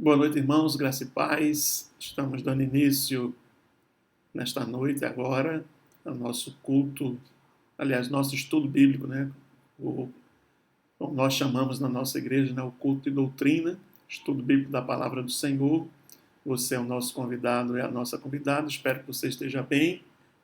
Boa noite, irmãos, graça e paz. Estamos dando início nesta noite agora ao nosso culto, aliás, nosso estudo bíblico, né? Como nós chamamos na nossa igreja, né? O culto de doutrina, estudo bíblico da palavra do Senhor. Você é o nosso convidado, é a nossa convidada. Espero que você esteja bem,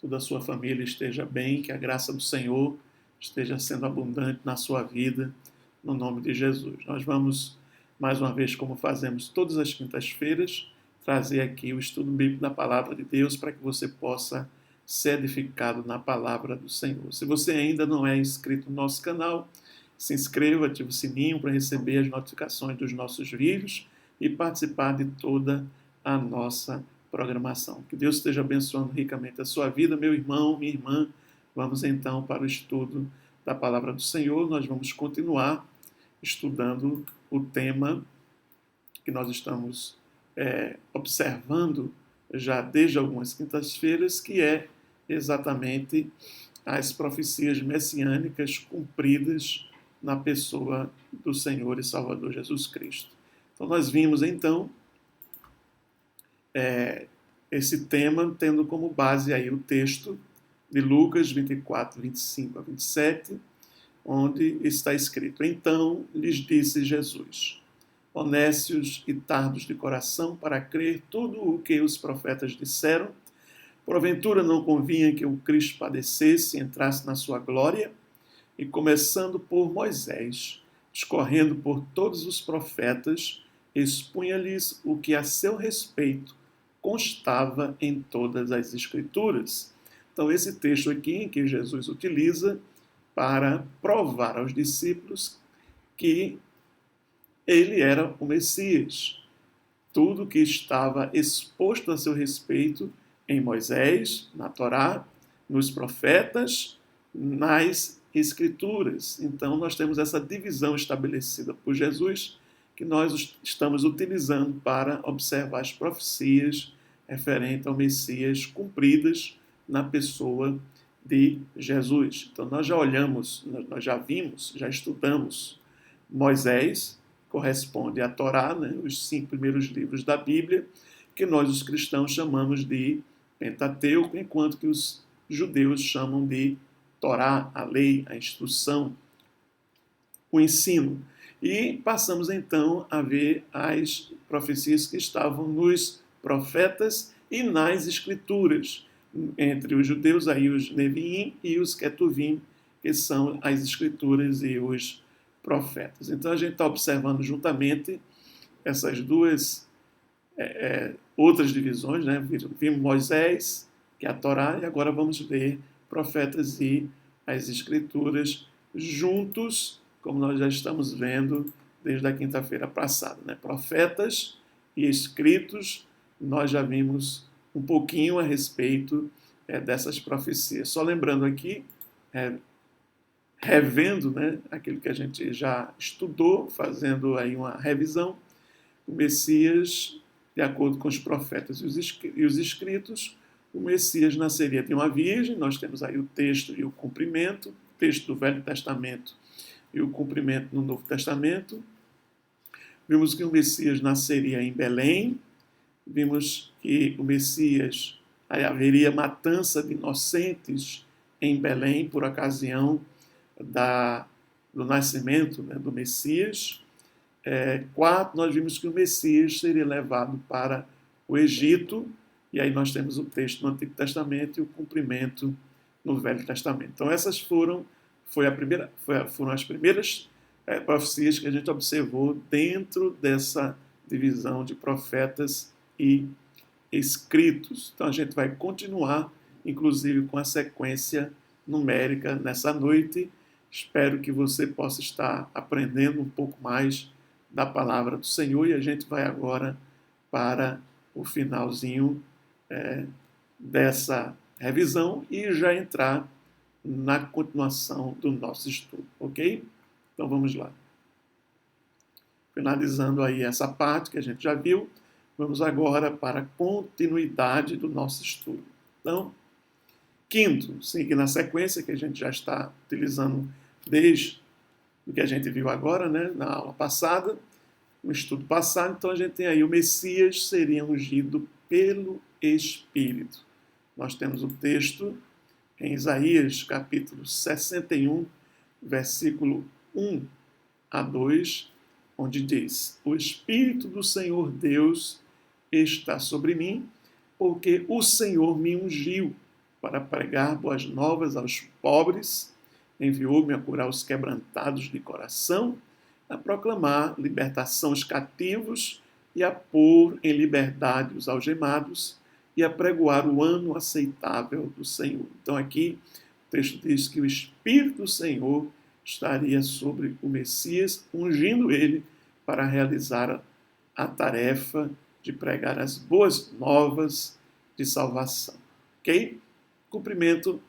toda a sua família esteja bem, que a graça do Senhor esteja sendo abundante na sua vida, no nome de Jesus. Nós vamos, mais uma vez, como fazemos todas as quintas-feiras, trazer aqui o estudo bíblico da palavra de Deus para que você possa ser edificado na palavra do Senhor. Se você ainda não é inscrito no nosso canal, se inscreva, ative o sininho para receber as notificações dos nossos vídeos e participar de toda a nossa programação. Que Deus esteja abençoando ricamente a sua vida, meu irmão, minha irmã. Vamos então para o estudo da palavra do Senhor. Nós vamos continuar estudando o tema que nós estamos observando já desde algumas quintas-feiras, que é exatamente as profecias messiânicas cumpridas na pessoa do Senhor e Salvador Jesus Cristo. Então nós vimos então esse tema tendo como base aí o texto de Lucas 24, 25 a 27, onde está escrito: Então lhes disse Jesus: honestos e tardos de coração para crer tudo o que os profetas disseram, porventura não convinha que o Cristo padecesse e entrasse na sua glória? E começando por Moisés, discorrendo por todos os profetas, expunha-lhes o que a seu respeito constava em todas as Escrituras. Então, esse texto aqui em que Jesus utiliza para provar aos discípulos que ele era o Messias. Tudo que estava exposto a seu respeito em Moisés, na Torá, nos profetas, nas Escrituras. Então, nós temos essa divisão estabelecida por Jesus, que nós estamos utilizando para observar as profecias referentes ao Messias cumpridas na pessoa de Jesus. Então, nós já olhamos, nós já vimos, já estudamos Moisés, corresponde à Torá, né, os 5 primeiros livros da Bíblia, que nós, os cristãos, chamamos de Pentateuco, enquanto que os judeus chamam de Torá, a lei, a instrução, o ensino. E passamos então a ver as profecias que estavam nos profetas e nas Escrituras, entre os judeus, aí os Neviim e os Ketuvim, que são as Escrituras e os profetas. Então a gente está observando juntamente essas duas outras divisões, né? Vimos Moisés, que é a Torá, e agora vamos ver profetas e as Escrituras juntos, como nós já estamos vendo desde a quinta-feira passada, né? Profetas e escritos, nós já vimos um pouquinho a respeito dessas profecias. Só lembrando aqui, revendo, né, aquilo que a gente já estudou, fazendo aí uma revisão, o Messias, de acordo com os profetas e os escritos, o Messias nasceria de uma virgem. Nós temos aí o texto e o cumprimento, o texto do Velho Testamento e o cumprimento no Novo Testamento. Vimos que o Messias nasceria em Belém, vimos que o Messias, aí haveria matança de inocentes em Belém por ocasião do nascimento, né, do Messias. 4, nós vimos que o Messias seria levado para o Egito E aí nós temos o texto no Antigo Testamento e o cumprimento no Velho Testamento. Então essas foram as primeiras profecias que a gente observou dentro dessa divisão de profetas e escritos. Então a gente vai continuar, inclusive, com a sequência numérica nessa noite. Espero que você possa estar aprendendo um pouco mais da palavra do Senhor e a gente vai agora para o finalzinho dessa revisão e já entrar na continuação do nosso estudo, ok? Então vamos lá. Finalizando aí essa parte que a gente já viu, vamos agora para a continuidade do nosso estudo. Então, quinto, seguindo na sequência que a gente já está utilizando desde o que a gente viu agora, né, na aula passada, no estudo passado, então a gente tem aí o Messias seria ungido pelo Espírito. Nós temos o texto em Isaías, capítulo 61, versículo 1 a 2, onde diz: O Espírito do Senhor Deus está sobre mim, porque o Senhor me ungiu para pregar boas novas aos pobres, enviou-me a curar os quebrantados de coração, a proclamar libertação aos cativos e a pôr em liberdade os algemados e a pregoar o ano aceitável do Senhor. Então aqui o texto diz que o Espírito do Senhor estaria sobre o Messias, ungindo ele para realizar a tarefa de pregar as boas novas de salvação. Ok? Cumprimento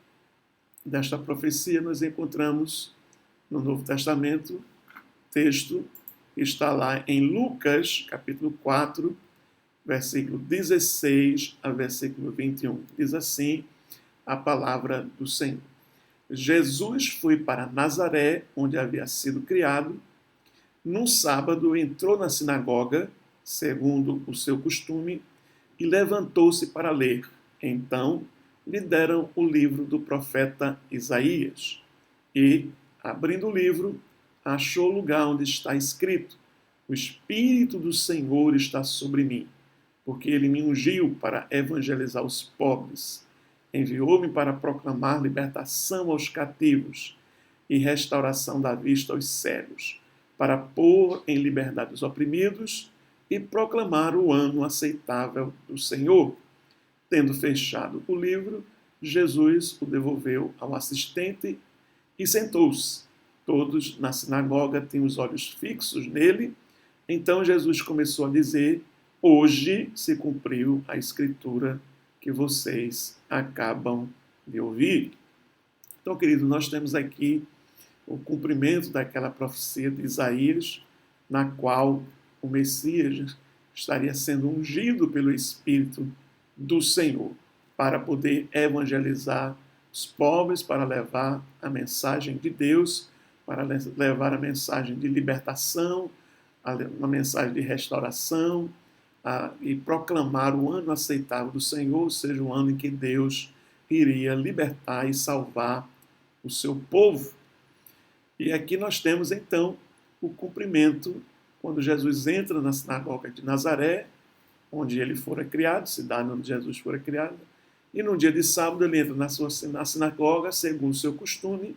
desta profecia nós encontramos no Novo Testamento, texto que está lá em Lucas, capítulo 4, versículo 16 a versículo 21. Diz assim a palavra do Senhor. Jesus foi para Nazaré, onde havia sido criado. Num sábado entrou na sinagoga, segundo o seu costume, e levantou-se para ler. Então lhe deram o livro do profeta Isaías. E, abrindo o livro, achou o lugar onde está escrito: O Espírito do Senhor está sobre mim, porque ele me ungiu para evangelizar os pobres. Enviou-me para proclamar libertação aos cativos e restauração da vista aos cegos, para pôr em liberdade os oprimidos e proclamar o ano aceitável do Senhor. Tendo fechado o livro, Jesus o devolveu ao assistente e sentou-se. Todos na sinagoga tinham os olhos fixos nele. Então Jesus começou a dizer: Hoje se cumpriu a escritura que vocês acabam de ouvir. Então, querido, nós temos aqui o cumprimento daquela profecia de Isaías, na qual o Messias estaria sendo ungido pelo Espírito do Senhor para poder evangelizar os pobres, para levar a mensagem de Deus, para levar a mensagem de libertação, uma mensagem de restauração, e proclamar o ano aceitável do Senhor, ou seja, o ano em que Deus iria libertar e salvar o seu povo. E aqui nós temos, então, o cumprimento, quando Jesus entra na sinagoga de Nazaré, onde ele fora criado, cidade onde Jesus fora criado, e no dia de sábado ele entra na sinagoga, segundo o seu costume,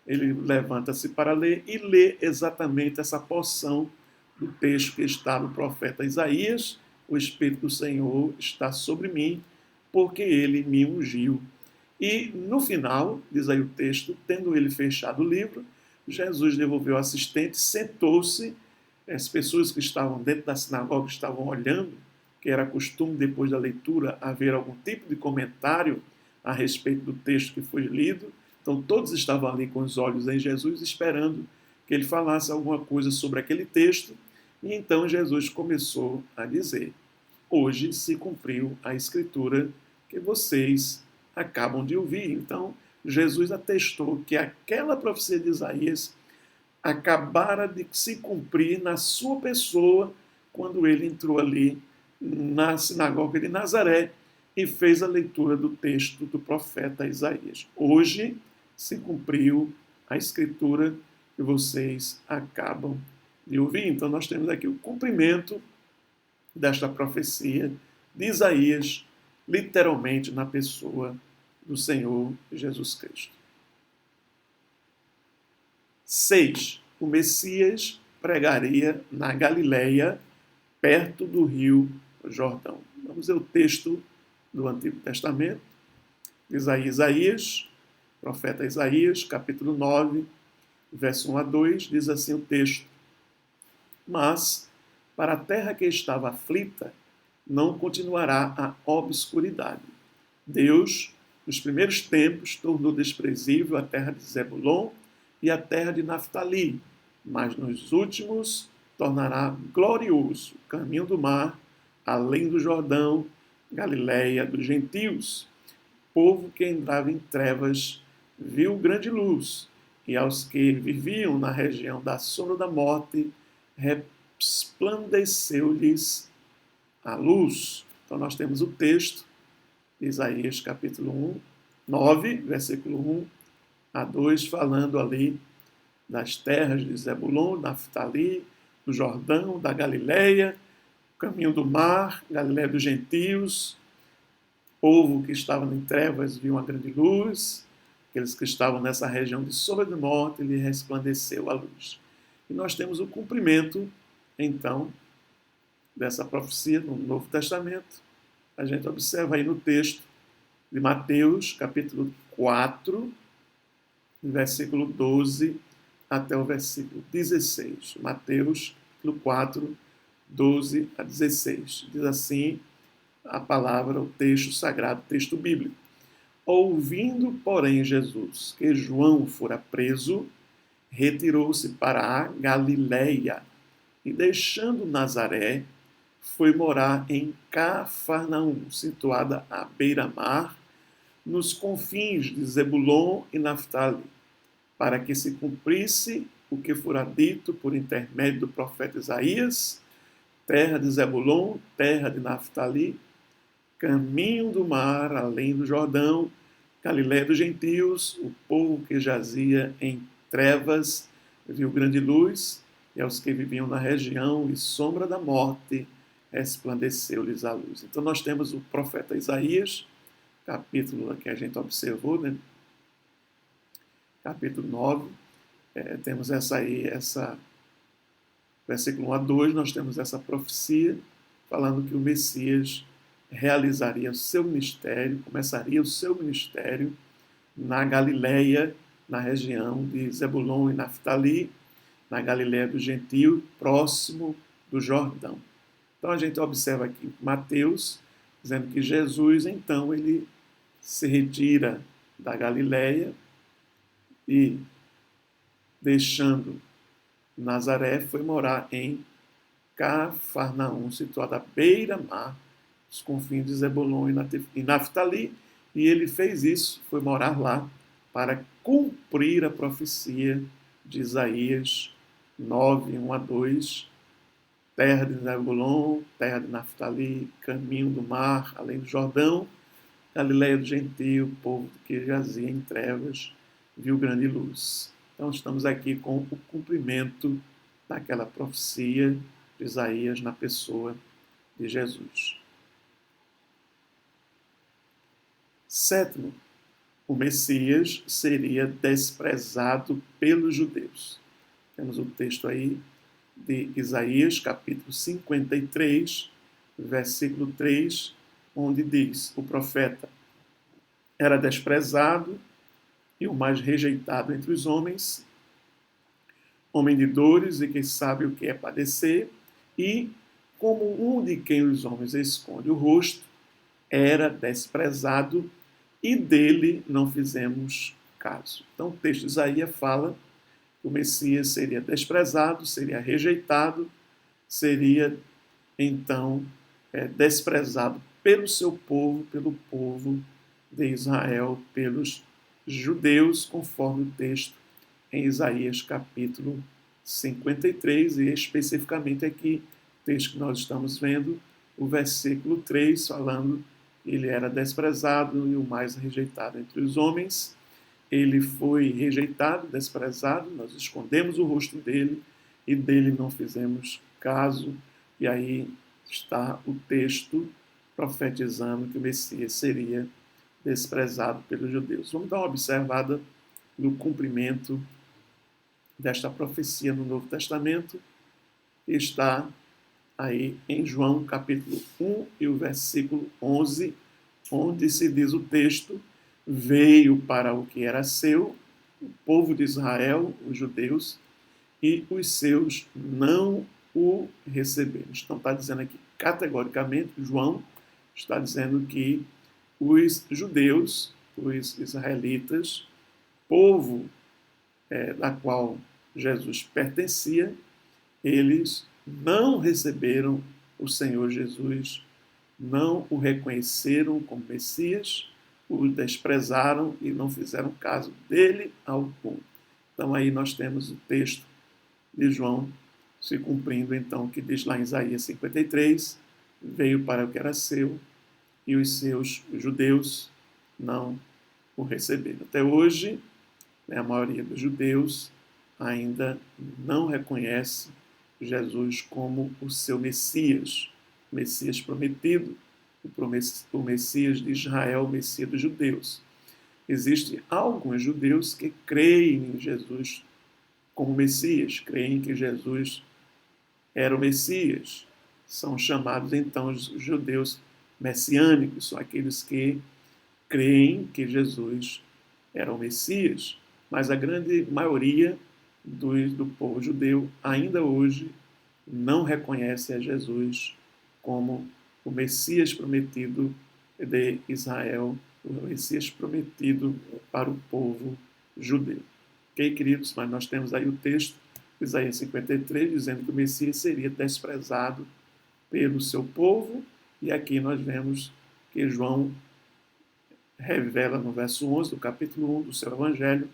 ele levanta-se para ler e lê exatamente essa porção do texto que está no profeta Isaías: O Espírito do Senhor está sobre mim, porque ele me ungiu. E no final, diz aí o texto, tendo ele fechado o livro, Jesus devolveu ao assistente, sentou-se. As pessoas que estavam dentro da sinagoga estavam olhando, que era costume, depois da leitura, haver algum tipo de comentário a respeito do texto que foi lido. Então, todos estavam ali com os olhos em Jesus, esperando que ele falasse alguma coisa sobre aquele texto. E então Jesus começou a dizer: Hoje se cumpriu a escritura que vocês acabam de ouvir. Então, Jesus atestou que aquela profecia de Isaías acabara de se cumprir na sua pessoa, quando ele entrou ali na sinagoga de Nazaré e fez a leitura do texto do profeta Isaías. Hoje se cumpriu a escritura que vocês acabam de ouvir. Então nós temos aqui o cumprimento desta profecia de Isaías, literalmente na pessoa do Senhor Jesus Cristo. 6. O Messias pregaria na Galileia, perto do rio Jordão. Vamos ver o texto do Antigo Testamento. Isaías, profeta Isaías, capítulo 9, verso 1 a 2, diz assim o texto: Mas, para a terra que estava aflita, não continuará a obscuridade. Deus, nos primeiros tempos, tornou desprezível a terra de Zebulon e a terra de Naftali, mas nos últimos tornará glorioso o caminho do mar, além do Jordão, Galileia dos gentios. Povo que entrava em trevas viu grande luz, e aos que viviam na região da sombra da morte, resplandeceu-lhes a luz. Então nós temos o texto de Isaías capítulo 1, 9, versículo 1 a 2, falando ali das terras de Zebulon, Naftali, do Jordão, da Galileia, caminho do mar, Galileia dos gentios. Povo que estava em trevas viu uma grande luz, aqueles que estavam nessa região de sombra de morte, lhe resplandeceu a luz. E nós temos o cumprimento, então, dessa profecia no Novo Testamento. A gente observa aí no texto de Mateus, capítulo 4, versículo 12 até o versículo 16. Mateus, capítulo 4, 12 a 16. Diz assim a palavra, o texto sagrado, o texto bíblico. Ouvindo, porém, Jesus que João fora preso, retirou-se para a Galileia e, deixando Nazaré, foi morar em Cafarnaum, situada à beira-mar, nos confins de Zebulon e Naftali, para que se cumprisse o que fora dito por intermédio do profeta Isaías: terra de Zebulon, terra de Naftali, caminho do mar, além do Jordão, Galileia dos gentios, o povo que jazia em trevas viu grande luz, e aos que viviam na região e sombra da morte, resplandeceu-lhes a luz. Então nós temos o profeta Isaías, capítulo que a gente observou, né? Capítulo 9, temos essa versículo 1 a 2, nós temos essa profecia falando que o Messias realizaria o seu ministério, começaria o seu ministério na Galileia, na região de Zebulon e Naftali, na Galileia do Gentio, próximo do Jordão. Então a gente observa aqui Mateus, dizendo que Jesus, então, ele se retira da Galileia e, deixando Nazaré, foi morar em Cafarnaum, situada à beira-mar, os confins de Zebulon e Naftali, e ele fez isso, foi morar lá para cumprir a profecia de Isaías 9, 1 a 2, terra de Zebulon, terra de Naftali, caminho do mar, além do Jordão, Galileia do gentio, povo que jazia em trevas, viu grande luz. Então estamos aqui com o cumprimento daquela profecia de Isaías na pessoa de Jesus. 7. O Messias seria desprezado pelos judeus. Temos o texto aí de Isaías, capítulo 53, versículo 3, onde diz: o profeta era desprezado e o mais rejeitado entre os homens, homem de dores e que sabe o que é padecer, e, como um de quem os homens escondem o rosto, era desprezado e dele não fizemos caso. Então o texto de Isaías fala que o Messias seria desprezado, seria rejeitado, seria então desprezado pelo seu povo, pelo povo de Israel, pelos judeus, conforme o texto em Isaías capítulo 53, e especificamente aqui, o texto que nós estamos vendo, o versículo 3, falando que ele era desprezado e o mais rejeitado entre os homens. Ele foi rejeitado, desprezado, nós escondemos o rosto dele e dele não fizemos caso. E aí está o texto profetizando que o Messias seria desprezado pelos judeus. Vamos dar uma observada no cumprimento desta profecia no Novo Testamento, que está aí em João capítulo 1 e o versículo 11, onde se diz o texto: veio para o que era seu, o povo de Israel, os judeus, e os seus não o receberam. Então está dizendo aqui categoricamente, João está dizendo que os judeus, os israelitas, povo da qual Jesus pertencia, eles não receberam o Senhor Jesus, não o reconheceram como Messias, o desprezaram e não fizeram caso dele algum. Então aí nós temos o texto de João se cumprindo, então, que diz lá em Isaías 53, veio para o que era seu e os seus judeus não o receberam. Até hoje, a maioria dos judeus ainda não reconhece Jesus como o seu Messias, o Messias prometido, o Messias de Israel, o Messias dos judeus. Existem alguns judeus que creem em Jesus como Messias, creem que Jesus era o Messias. São chamados, então, os judeus messiânicos, são aqueles que creem que Jesus era o Messias. Mas a grande maioria do povo judeu, ainda hoje, não reconhece a Jesus como o Messias prometido de Israel, o Messias prometido para o povo judeu. Ok, queridos? Mas nós temos aí o texto de Isaías 53, dizendo que o Messias seria desprezado pelo seu povo, e aqui nós vemos que João revela no verso 11 do capítulo 1 do seu evangelho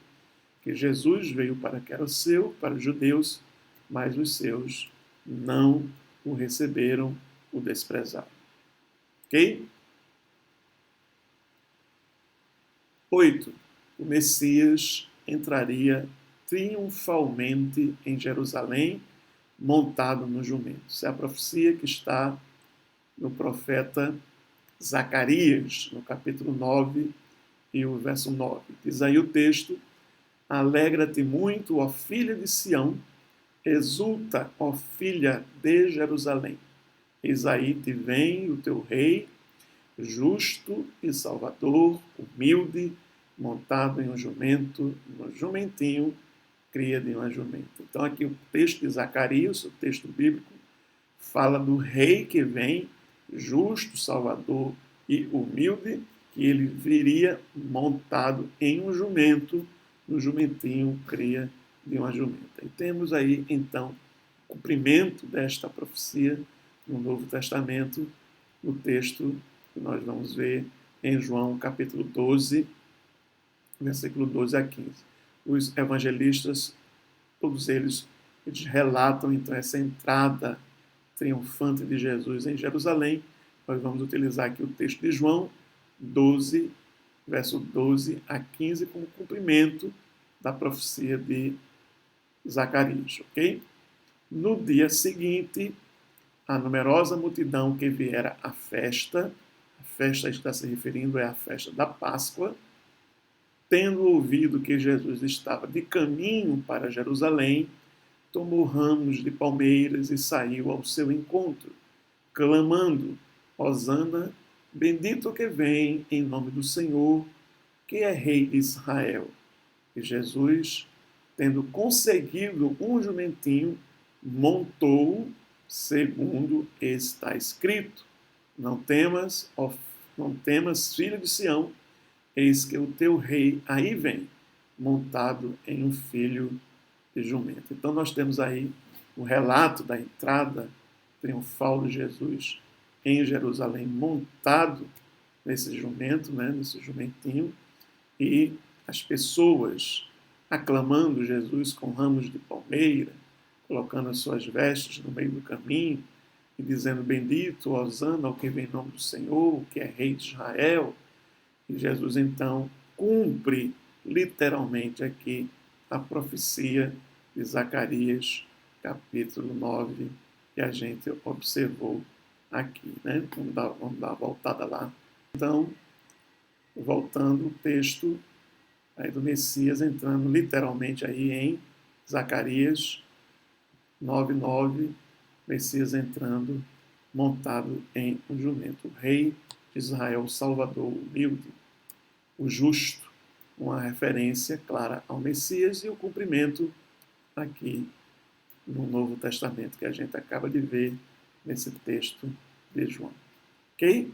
que Jesus veio para que era seu, para os judeus, mas os seus não o receberam, o desprezaram. Ok? 8. O Messias entraria triunfalmente em Jerusalém, montado no jumento. Essa é a profecia que está no profeta Zacarias, no capítulo 9 e o verso 9. Diz aí o texto: alegra-te muito, ó filha de Sião, exulta, ó filha de Jerusalém. Eis aí te vem o teu rei, justo e salvador, humilde, montado em um jumento, no jumentinho, cria de uma jumenta. Então aqui o texto de Zacarias, o texto bíblico, fala do rei que vem, justo, salvador e humilde, que ele viria montado em um jumento, no jumentinho, cria de uma jumenta. E temos aí, então, o cumprimento desta profecia no Novo Testamento, no texto que nós vamos ver em João capítulo 12, versículo 12 a 15. Os evangelistas, todos eles relatam, então, essa entrada triunfante de Jesus em Jerusalém. Nós vamos utilizar aqui o texto de João 12, verso 12 a 15, como cumprimento da profecia de Zacarias, ok? No dia seguinte, a numerosa multidão que viera à festa, a festa está se referindo é a festa da Páscoa, tendo ouvido que Jesus estava de caminho para Jerusalém, tomou ramos de palmeiras e saiu ao seu encontro, clamando: Hosana, bendito que vem em nome do Senhor, que é rei de Israel. E Jesus, tendo conseguido um jumentinho, montou, segundo está escrito: não temas, filho de Sião, eis que o teu rei aí vem, montado em um filho de jumento. Então nós temos aí o relato da entrada triunfal de Jesus em Jerusalém, montado nesse jumento, nesse jumentinho, e as pessoas aclamando Jesus com ramos de palmeira, colocando as suas vestes no meio do caminho e dizendo: bendito, hosana ao que vem em nome do Senhor, que é rei de Israel. E Jesus então cumpre literalmente aqui a profecia de Zacarias, capítulo 9, que a gente observou aqui, né? Vamos dar uma voltada lá. Então, voltando o texto aí do Messias, entrando literalmente aí em Zacarias 9:9, Messias entrando montado em um jumento. O rei de Israel, o Salvador, o humilde, o justo, uma referência clara ao Messias e o cumprimento aqui no Novo Testamento, que a gente acaba de ver nesse texto de João. Ok?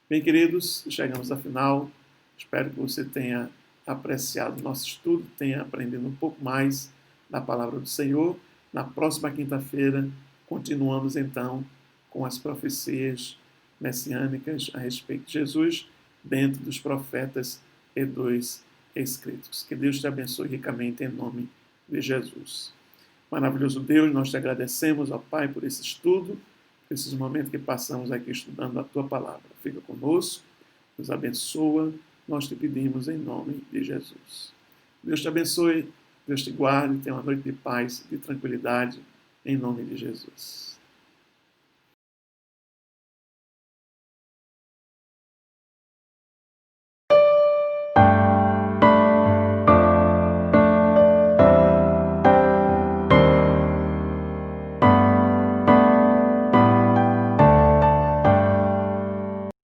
Bem, queridos, chegamos ao final. Espero que você tenha apreciado o nosso estudo, tenha aprendido um pouco mais da palavra do Senhor. Na próxima quinta-feira, continuamos então com as profecias messiânicas a respeito de Jesus, dentro dos profetas e dos escritos. Que Deus te abençoe ricamente em nome de Jesus. Maravilhoso Deus, nós te agradecemos, ó Pai, por esse estudo, por esses momentos que passamos aqui estudando a Tua palavra. Fica conosco, nos abençoa, nós te pedimos em nome de Jesus. Deus te abençoe, Deus te guarde, tenha uma noite de paz, de tranquilidade, em nome de Jesus.